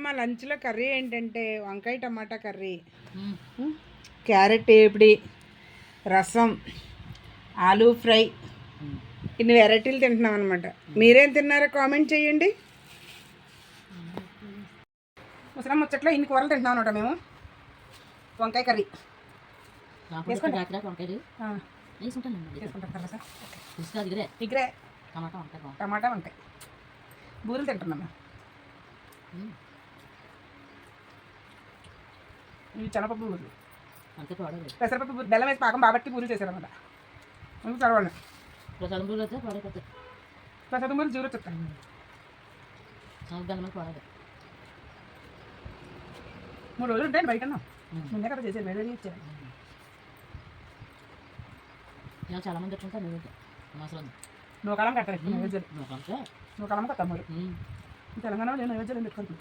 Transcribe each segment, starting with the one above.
మా లంచ్లో కర్రీ ఏంటంటే వంకాయ టమాటా కర్రీ, క్యారెట్ ఏపిడి, రసం, ఆలూ ఫ్రై, ఇన్ని వెరైటీలు తింటున్నాం అనమాట. మీరేం తిన్నారో కామెంట్ చేయండి. ముసలం ముచ్చట్లో ఇన్ని కూరలు తింటున్నాం అనమాట మేము. వంకాయ కర్రీ ఇగ్రే టమాటా వంకాయ బూరెలు తింటున్నాము. ఇవి శనగపప్పు బూరెలు, పెసరపప్పు బూరెలు, బెల్లం వేసి పాకం బాబట్టి బూరెలు చేశారన్నమాట. చదవండి. ప్రసాదం బూరెలు జీరో చెప్తాను. మూడు రోజులు ఉంటాయండి బయట. ముందే కదా చేసేది, వేరే ఇచ్చారు. చాలా మంది వచ్చుంటారు. నూకాలం కట్టాలి, నైవేద్యాలు నూకాలం కట్టాం. మరి తెలంగాణలో నేను నైవేద్యాలు పెట్టుకుంటాను.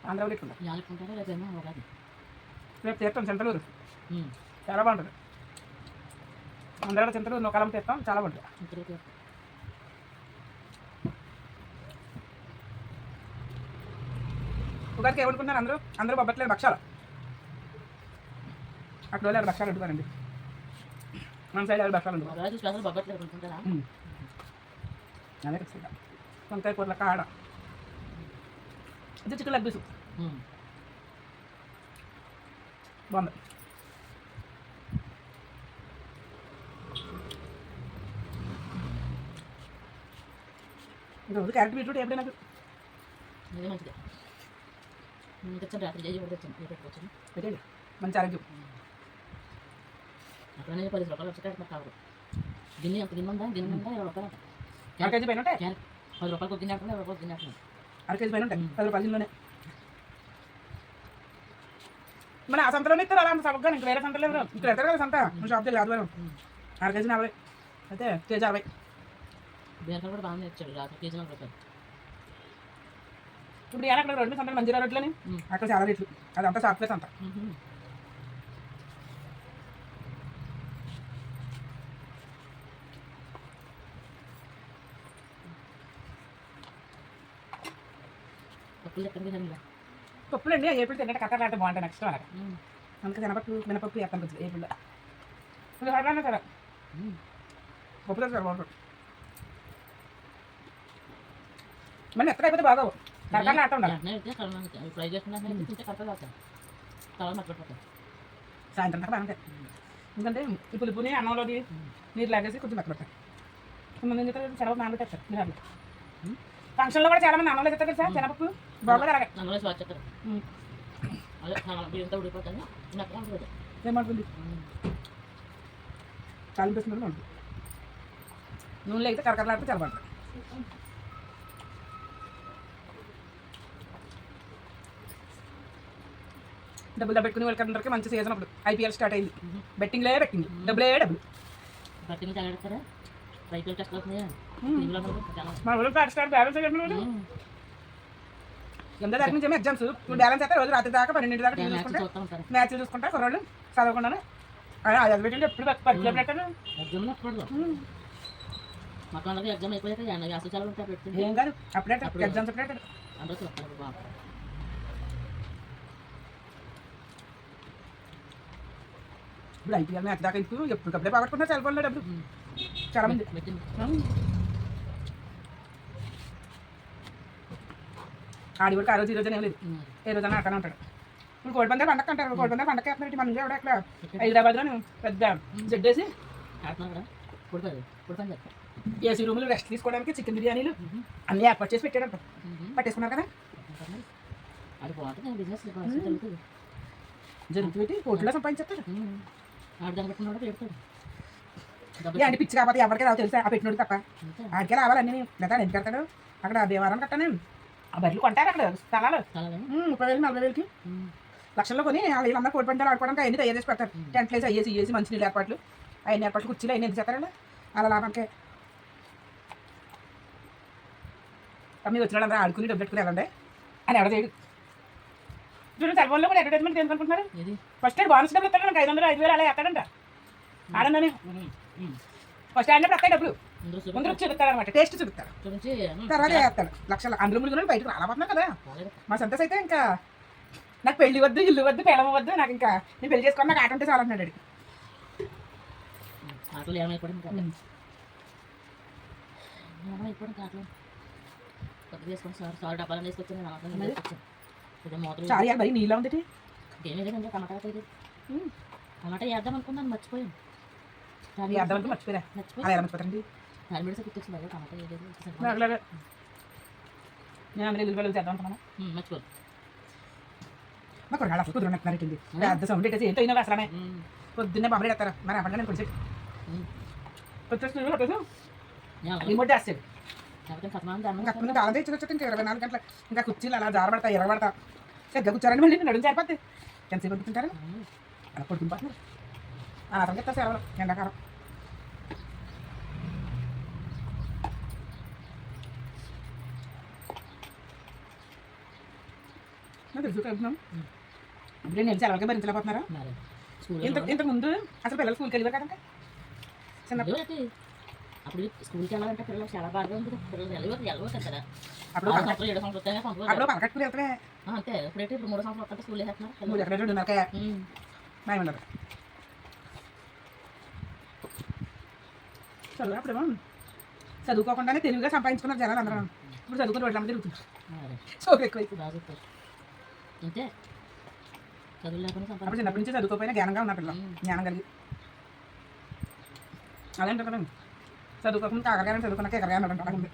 ఆంధ్రాలో పెట్టుకుంటాను. రేపు తీర్థం చింతలూరు, చాలా బాగుంటుంది. ఆంధ్రాలో చింతలూరు నూకాలం తీర్థం చాలా బాగుంటుంది. ఉగాదికి ఏమనుకున్నారు అందరూ బొబ్బట్లేదు భక్షాలు. అక్కడ వాళ్ళు భక్షాలు వండుతారండి, మన సైడ్ ఎవరు భక్షాలు వండుతారు. అదే ఖచ్చితంగా వంకాయ కూరల కాడ, ఇది చికెన్ లెగ్ పీసు బాగుంది. రోజు క్యారెట్ బీట్రూట్ ఎప్పుడే నాకు పెట్టండి, మంచి ఆరోగ్యం. అక్కడ 10 రూపాయలు వచ్చేటట్టు కావాలి. గిన్నె అంత గిన్నె ఉందా? గిన్నె ఉందా? 20 రూపాయలు. అర కేజీ పైన ఉంటాయి. 10 రూపాయలు గిన్నె అంటున్నా, 20 రూపాయలు గిన్నె అంటున్నా. అర కేజీ పైన ఉంటాయి, 10 రూపాయల గిన్నెలోనే. మన ఆ సంతలోనే ఇస్తారు అలా. అంత సబ్బగా ఇంక వేరే సంతలో ఇక్కడ ఎత్తారు కదా సంత, మన షాప్ దగ్గర ఆదివారం. అర కేజీ 40, అయితే కేజీ 60. బీరకాయలు కూడా బాగానే ఇచ్చాడు, రాత్రి కేజీ 40 రూపాయలు. ఇప్పుడు ఎలా అక్కడ 2 సంతలు మంజీరా రోడ్లని, అక్కడ చాలా రేట్లు. అదంతా సాఫ్ట్వేర్ సంత. పప్పులు అండి ఏపుడు తింటే కట్టలాంటి బాగుంటాయి. నెక్స్ట్ అలాగా అందుకే మినపప్పు ఎత్తాను కొంచెం ఏపుల్లో. కొంచెం హడాలన్నా కదా పప్పులో చాలా బాగుంటుంది. మళ్ళీ ఎక్కడ అయిపోతే బాగా కరకాల ఆట ఉండాలి. ఫ్రై చేసుకున్నా సాయంత్రం దాకా బాగుంటాయి. ఎందుకంటే ఈ పులుపుని అన్నంలోది నీరు లాగేసి కొంచెం మెత్తపెట్టాలి. కొంతమంది ఏం చెప్తారు శనగపప్పు నానబెట్టేస్తారు బిహార్లో. ఫంక్షన్లో కూడా చాలా మంది అన్నంలో చెప్తారు కదా సార్ శనగపప్పు బాగుంటుంది. అలాగే ఏమంటుంది చాలా ఇంట్రెస్ట్ ఉంటుంది. నూనెలో అయితే కరకరలాడితే చాలా బాగుంటుంది. డబ్బులు పెట్టుకుని వాళ్ళకి మంచి సీజన్. అప్పుడు IPL స్టార్ట్ అయింది, బెట్టింగ్లే బెట్టింగ్, డబ్బులే డబ్బులు. మన ఊళ్ళో స్టార్ట్ బ్యాలెన్స్ ఎంత దగ్గర నుంచి ఎగ్జామ్స్ ఇప్పుడు బ్యాలెన్స్ అయితే రోజు రాత్రి దాకా 12 దాకా చూసుకుంటా మ్యాచ్లు చూసుకుంటా కుర్రోళ్ళు చదవకుండానే అది పెట్టి ఎప్పుడు పరీక్షలు పెట్టాను. ఏం కాదు అప్పుడే ఎగ్జామ్స్ అప్పుడే. ఇప్పుడు IPL మ్యాచ్ దాకా ఎప్పటికప్పుడే బాగొట్టుకుంటారు సెల్ ఫోన్లో డబ్బులు చాలా మంది. ఆడి కూడా ఆ రోజు ఈ రోజునే లేదు, ఏ రోజైనా అక్కడే ఉంటాడు. ఇప్పుడు కోడిపందాలు పండగ అంటారు. కోడిపందాలు పండగ వేస్తున్నారు. మన ఎవడ అక్కడ హైదరాబాద్లో పెద్ద జడ్డేసి ఏసీ రూములు రెస్ట్ తీసుకోవడానికి చికెన్ బిర్యానీలు అన్నీ ఏర్పాటు చేసి పెట్టాడంట. పట్టేసుకున్నారు కదా జరుగుతుంది. కోర్టులో సంపాదించేస్తాడు. అంటే పిచ్చి కాకపోతే ఎవరికే రావు తెలుసా, ఆ పెట్టినోడు తప్ప. ఆడికే రావాలన్నీ లేదా ఎందుకు కడతాడు. అక్కడ దేవారం కట్టాను ఆ బర్రెలు కొంటారు అక్కడ స్థలాలు 30,000 40,000కి లక్షల్లో కొని వీళ్ళందరూ కోడి పందాలు ఆడుకోవడానికి అవన్నీ తయారు చేసి పెడతారు. టెంట్ ప్లేస్ అయ్యేసి మంచినీళ్ళు ఏర్పాట్లు అవన్నీ ఏర్పాట్లు కుర్చీలు అవన్నీ ఎందుకు చేస్తారండి అలా లాభంకే. మీరు వచ్చిన వాళ్ళందరూ ఆడుకుని డబ్బు పెట్టుకుని వెళ్ళండి అని ఎవడ చేయడు. చూడండి సెల్ ఫోన్లో కూడా అడ్వర్టైజ్మెంట్ ఎందుకు అనుకుంటున్నారు. ఫస్ట్ ఎయిడ్ బోనస్ డబ్బులు ఇస్తాడు, 500 5,000 అలా ఎత్తాడంట. ఆడండి ఫస్ట్ అయినప్పుడు వస్తాయి డబ్బులు. ముందు ముందు చూపిస్తాడు అనమాట, టేస్ట్ చూపిస్తాడు, చూపించి తర్వాత వేస్తాడు లక్షలు. అందులో ముందు బయటకు రాలబోతున్నా కదా. బాగాలేదు. మా సంతోష్ అయితే ఇంకా నాకు పెళ్లి వద్దు, ఇల్లు వద్దు, పెళ్ళం వద్దు, నాకు ఇంకా నేను పెళ్లి చేసుకుని నాకు ఆట ఉంటే చాలా అన్నాడు. ఆటలు ఏమైపోయింది కదా, ఏమైపోయింది ఆటలు కొద్ది తీసుకొని సార్ డబ్బాలు తీసుకొచ్చాను, నేను అవసరం తీసుకొచ్చాను. కొంచెం మూతలు చాలా మరి నీళ్ళ ఉంది. ఏమీ లేదండి, టమాటా అయితే టమాటా వేద్దాం అనుకున్నాను, మర్చిపోయాను. అర్థమంటే మర్చిపోయా, అలా ఎలా మర్చిపోతారండి. దాని మీద గుర్తొచ్చింది, అదే టమాటా వేయలేదు అలాగే నేను అందరూ ఇల్లు చేద్దాం అనుకున్నాను. మర్చిపోదు. మాకు రెండు అసలు కుదురున్నట్టు పెద్ద సౌండ్ పెట్టేసి ఏంటో అయినా అసలు పొద్దున్నే బాబు ఎడతారు మరి అప్పటికే నేను కొంచెం రిమోట్ వేస్తాడు. ఇంకా తాళం తెచ్చుకొచ్చాక ఇంకా 24 గంటలు ఇంకా కుర్చీలు అలా జారబడతా ఎరగబడతా సరిగ్గా కూర్చోరండి, మళ్ళీ నడుము సరిపోద్ది. ఎంతసేపు కూర్చుంటారు అలా పడుకుని పోతున్నారు. అతను చెప్తారు సెలవులు ఎండాకాలం. తెలుసు కలుపుతున్నాం ఇప్పుడు నేను సెలవులకి భరించలేకపోతున్నారా. ఇంతకు ముందు అసలు పిల్లలు స్కూల్కి వెళ్ళారు కదండి చిన్నప్పుడు. అప్పుడు స్కూల్కి వెళ్ళాలంటే పిల్లలు చాలా బాగా ఉంటుంది, పిల్లలు వెళ్ళవచ్చు కదా. అప్పుడు 7 సంవత్సరాలు అప్పుడు పలకట్టుకుని వెళ్తామే అంతే. ఇప్పుడైతే ఇప్పుడు 3 సంవత్సరాలు వస్తే స్కూల్ వేస్తున్నారు. మూడు ఎక్కడ 2.5 భయం ఉండదు. చదువు అప్పుడేమో చదువుకోకుండానే తెలివిగా సంపాదించుకున్నారు జనాలు అందరూ. ఇప్పుడు చదువుకుని రోడ్లమ్మ తిరుగుతున్నారు. సోకు ఎక్కువ బాగా చెప్తారు అంతే. చదువు లేకుండా అప్పుడు చిన్నప్పటి నుంచి చదువుకోపోయినా జ్ఞానంగా ఉన్న పిల్లలు, జ్ఞానం కలిగి అదే అంటారు కదండి. చదువుకోకుండా కాకరగానే చదువుకున్నాక ఎక్కడగా అన్నాడు అలా ఉంది.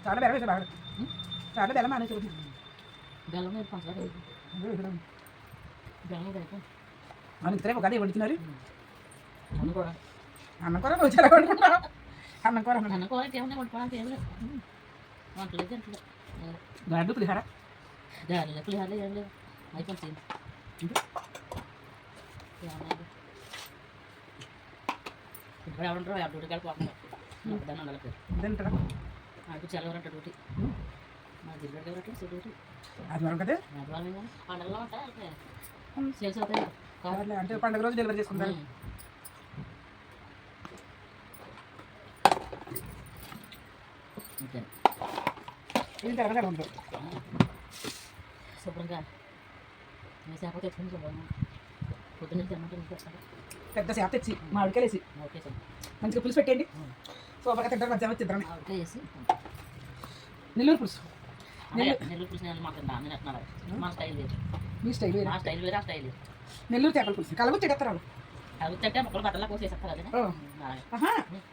చాలా బెల్ల వేసా బాగా, చాలా బెల్ల మానే చూడండి. బెల్లం మీద పంచదార బెల్లం అయితే అవును ఇద్దరే ఒకటి వండుతున్నారు. అన్నం కూడా అన్నం కూర రోజు ఎలా వండుకుంటావు? అన్నం కూర అన్నం కూర ఏమన్నా వండుకోవడానికి ఏం లేదు, వంటలేదు అంటలేదు. గాడు పులిహార దాని పులిహార ఏం లేదు, అయిపోయింది. ఇప్పుడు ఎవరంటారు డ్యూటీకి వెళ్ళిపోతున్నారు దాన్ని ఉండలేదు. తింటారా నాకు సెలవురంట డ్యూటీ, మా జిల్లాకి ఎవరట్లేదు డ్యూటీ. ఆదివారం కదా ఆదివారం పండుగలో ఉంటాయి సేల్స్ అవుతాయి కావాలి అంటే పండుగ రోజు డెలివరీ చేసుకుంటారు. అంతే ఇది తెలంగాణ ఉండదు శుభ్రంగా చేప తెచ్చుకుని శుభ్రంగా పొద్దున్న తెమ్మంటే పెద్ద చేప తెచ్చి మామిడికాయలు వేసి ఓకే సార్ మంచిగా పులుసు పెట్టండి, సూపర్గా తింటారు. మధ్యాహ్నం వచ్చి తిద్దరని ఆవిడకాయ వేసి నెల్లూరు పులుసు. నెల్లూరు పులుసు నేను మాకు నాన్న తింటున్నారు, మా స్టైల్ లేదు. మీ స్టైల్ వేరే, మా స్టైల్ వేరే, ఆ స్టైల్ లేదు. నెల్లూరు చేపల పులుసు కలవ చెడతారు వాళ్ళు. అవి తింటే ముక్కలు బట్టలా కోసేస్తారు అదే.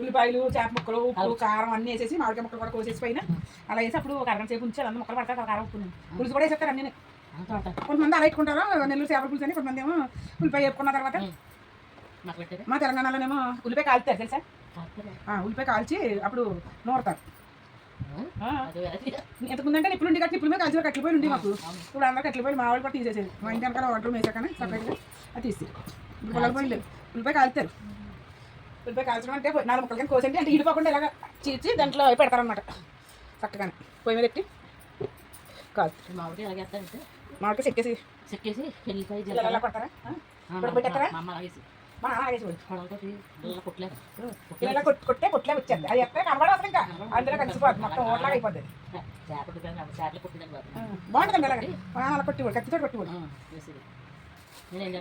ఉల్లిపాయలు, చేప ముక్కలు, ఉప్పు, కారం అన్నీ వేసేసి మామిడికాయ ముక్కలు కూడా కోసేసి పైన అలా వేసి అప్పుడు ఒక అరగంట సేపు ఉంచి అన్నీ ముక్కలు పడతారు. కారం ఉప్పు పులుసు కూడా వేసేస్తారు అన్నీ. కొంతమంది అలా పెట్టుకుంటారు నెల్లూరు చేపల పులుసు అని, కొంతమంది ఏమో ఉల్లిపాయ వేపుకున్న తర్వాత. మా తెలంగాణలోనేమో ఉల్లిపాయ కాల్తారు తెలుసా, ఉల్లిపాయ కాల్చి అప్పుడు నూరుతారు. ఎంతకుముందు అంటే ఇప్పుడు ఉండి కట్లు మీద కాల్చి కట్టిపోయి ఉండి మాకు. ఇప్పుడు అందరూ కట్టిపోయి మా వాళ్ళు కూడా తీసేసేది. మా ఇంటి వెనకాల వంట రూమ్ వేసాకనే సపరేట్గా అది తీసి ఇప్పుడు పొలాలు పోయి ఉల్లిపాయ కాల్తారు. ఉల్లిపాయ కాల్చడం అంటే 4 ముక్కలు కానీ కోసండి అంటే ఇడిపోకుండా ఇలాగ చీల్చి దాంట్లో పెడతారనమాట. చక్కగానే పొయ్యి మీద పెట్టి కాల్చి మామిడికాయ ఎలాగేస్తారంటే మామిడికాయ చెక్కేసి ఎల్లిపాయ ఎలా పడతారా ఇప్పుడు పెట్టేస్తారా? మా అమ్మ అలాగేసి మా నాన్న ఆగేసి కొడవతోటి ఇలా కొట్టలేదు, ఇలా కొట్టే కొట్లే వచ్చేది. అది ఎక్కడ కనబడదు అసలు, ఇంకా అందులో కలిసిపోద్ది, మొత్తం ఓట్లాగా అయిపోద్ది. చేపలు కొట్టిందని బాగుంటుందండి అలాగే. మా నాన్న అలా కొట్టివాడు, కత్తితో కొట్టివాడు.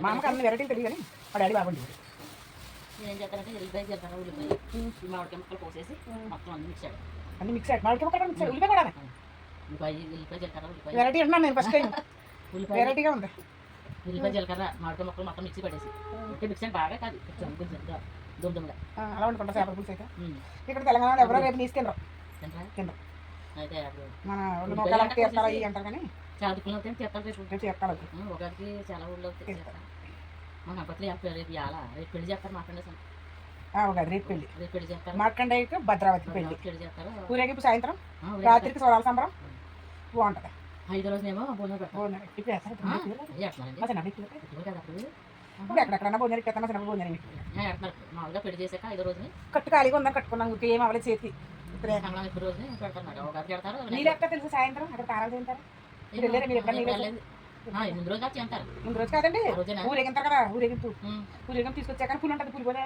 మా అమ్మకి అన్ని వెరైటీలు తెలియదు కానీ మా డాడీ బాగుండేవాడు. నేనేం చేస్తానంటే ఎల్లిపాయ జీలకర్ర ఉల్లిపాయ మామిడికాయ ముక్కలు పోసేసి మొత్తం అన్ని మిక్స్ అయ్యాడు. అన్ని మిక్స్ అయ్యాడు, మామిడికాయ ముక్కలు మిక్స్ అయ్యాడు, ఉల్లిపాయ కూడా ఉల్లిపాయ జీలకర్ర ఉల్లిపాయ వెరైటీ అంటున్నాను నేను ఫస్ట్ టైం. ఉల్లిపాయ వెరైటీగా ఉంది. ఉల్లిపాయ జీలకర్ర మామిడికాయ ముక్కలు మొత్తం మిక్సీ పడేసి అంటే మిక్సీ బాగా కాదు కొంచెం దుమ్దుమ్గా అలా వండుకుంటాం చేపల పులుసు అయితే. ఇక్కడ తెలంగాణలో ఎవరో రేపు తీసుకెళ్ళరు, తినరు. అయితే మన ఒళ్ళు మొక్కలు తీస్తారా ఇవి అంటారు కానీ చాదుకులు అవుతాయి తీర్థాలు రేపు తీర్థాలు ఒకరికి చాలా ఊళ్ళో మా గణపతిలో రేపు ఇవాళ రేపు పెళ్లి చేస్తారు మా ఫ్రెండ్స్. ఒక రేపు పెళ్లి, రేపు పెళ్లి చేస్తారు. మార్కండేయకు భద్రావతి పెళ్లి పెళ్లి చేస్తారు. ఊరేగింపు సాయంత్రం, రాత్రికి సోరాల సంబరం బాగుంటుంది. 5వ రోజునేమో భోజనం పెడతారు. ఇప్పుడు ఎట్లా కదా అప్పుడు ఇప్పుడు ఎక్కడెక్కడన్నా భోజనం ఇచ్చేస్తామా చిన్న భోజనం పెడతారు మామూలుగా పెళ్లి చేశాక 5వ రోజుని కట్టు ఖాళీగా ఉందని కట్టుకున్నాం ఇంక ఏం అవ్వలేదు చేతి ఇప్పుడే సంక్రాంతి రోజుని పెడతారు మేడం ఒక పెడతారు నీళ్ళు ఎక్కడ తెలుసు సాయంత్రం అక్కడ తారాలు తింటారు మీరు వెళ్ళారా మీరు ఎప్పుడన్నా నీళ్ళు వేసారా? ముందు రోజు వచ్చి అంటారు ముందు రోజు కాదండి ఆ రోజేనా? ఊరేగింతారు కదా ఊరేగింపు ఊరేగింపు తీసుకొచ్చాక పూలు ఉంటుంది పూలు కూడా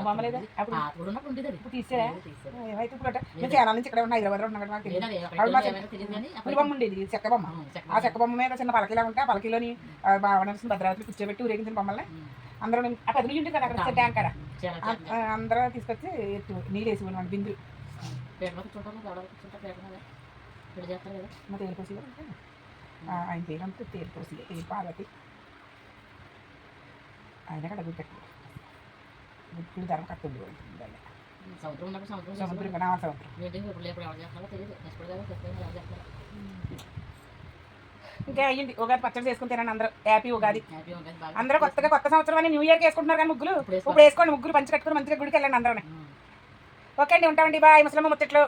బొమ్మలేదా అప్పుడు అప్పుడు ఉన్నప్పుడు ఉండేది అది. ఇప్పుడు తీసారా తీసేసారు. ఏమైతే ఇప్పుడు అంటే మేము చాలా నుంచి ఇక్కడ ఉన్న హైదరాబాద్లో ఉన్నాం కదా మాకు తెలియదు. ఏదో ఎక్కడ అప్పుడు మా ఏమైనా తెలియదు కానీ పూల బొమ్మ ఉండేది చెక్క బొమ్మ ఆ చెక్క బొమ్మ మీద చిన్న పలకీలా ఉంటే ఆ పలకీలోని భావనర్సిన భద్రావతి కూర్చోబెట్టి ఊరేగించిన బొమ్మల్ని అందరూ ఆ పెద్ద ఉంటుంది కదా అక్కడ ట్యాంక్ కాడ అందరూ తీసుకొచ్చి నీళ్ళు వేసి ఉన్నాం బిందు పేట మీద కూర్చుంటారు గొడవ కూర్చుంటారు పేట మీద పెళ్లి చేస్తారు కదా మా తేలిపోసి ఆయన పేరు అంతా తేలిపోసి తేలి పార్వతి ఆయన కదా గుట్టెట్టు గుట్టుకుని ధరం కట్టుంది సముద్రం ఉన్నప్పుడు సముద్రం సముద్రం కదా సముద్రం మీటింగ్ ఇప్పుడు ఎప్పుడు ఎవరు చేస్తున్నారో తెలియదు నెక్స్ట్ కదా చెప్పలేదు ఎవరు చేస్తున్నారు ఇంకా అయ్యింది ఉగాది పచ్చడి చేసుకుని తినండి అందరూ హ్యాపీ ఉగాది హ్యాపీ ఉంటుంది బాగా అందరూ కొత్త సంవత్సరం అని న్యూ ఇయర్కి వేసుకుంటున్నారు కానీ ముగ్గులు ఇప్పుడు వేసుకోండి ముగ్గురు పంచి కట్టుకుని మంచిగా గుడికి వెళ్ళండి అందరూ ఓకే అండి ఉంటామండి బాయ్ ముసలమ్మ ముచ్చట్లు